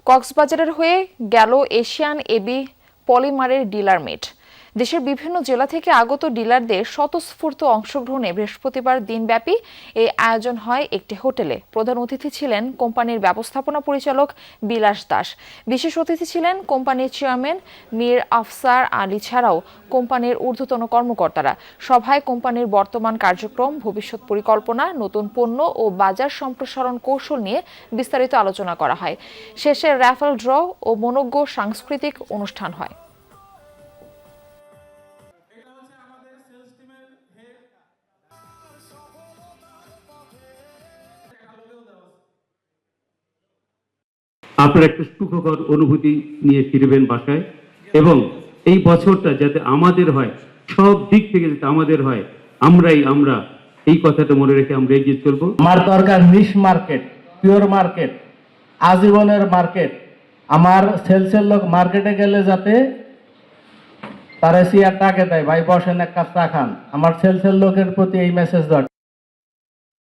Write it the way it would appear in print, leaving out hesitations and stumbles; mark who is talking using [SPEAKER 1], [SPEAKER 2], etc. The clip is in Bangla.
[SPEAKER 1] কক্সবাজারের হয়ে গেল এশিয়ান এবি পলিমারের ডিলার মিট। দেশের বিভিন্ন জেলা থেকে আগত ডিলারদের স্বতঃস্ফূর্ত অংশগ্রহণে বৃহস্পতিবার দিনব্যাপী এই আয়োজন হয় একটি হোটেলে। প্রধান অতিথি ছিলেন কোম্পানির ব্যবস্থাপনা পরিচালক বিলাস দাস। বিশেষ অতিথি ছিলেন কোম্পানির চেয়ারম্যান মীর আফসার আলী ছাড়াও কোম্পানির ঊর্ধ্বতন কর্মকর্তারা। সভায় কোম্পানির বর্তমান কার্যক্রম, ভবিষ্যৎ পরিকল্পনা, নতুন পণ্য ও বাজার সম্প্রসারণ কৌশল নিয়ে বিস্তারিত আলোচনা করা হয়। শেষে র্যাফেল ড্র ও মনোজ্ঞ সাংস্কৃতিক অনুষ্ঠান হয়।
[SPEAKER 2] আপনারা একটা সুখকর অনুভূতি নিয়ে ফিরবেন বাসায়, এবং এই বছরটা যাতে আমাদের হয়, সব দিক থেকে যাতে আমাদের হয়, আমরা এই কথাটা মনে রেখে আমরা এগিয়ে চলবো।
[SPEAKER 3] আমার দরকার নিশ মার্কেট, পিওর মার্কেট, আজীবনের মার্কেট। আমার সেলসের লোক মার্কেটে গেলে যাতে তারা চেয়ার টাকে দেয়, ভাই বসেন এক কাপ চা খান। আমার সেলসের লোকের প্রতি এই মেসেজ দেওয়া।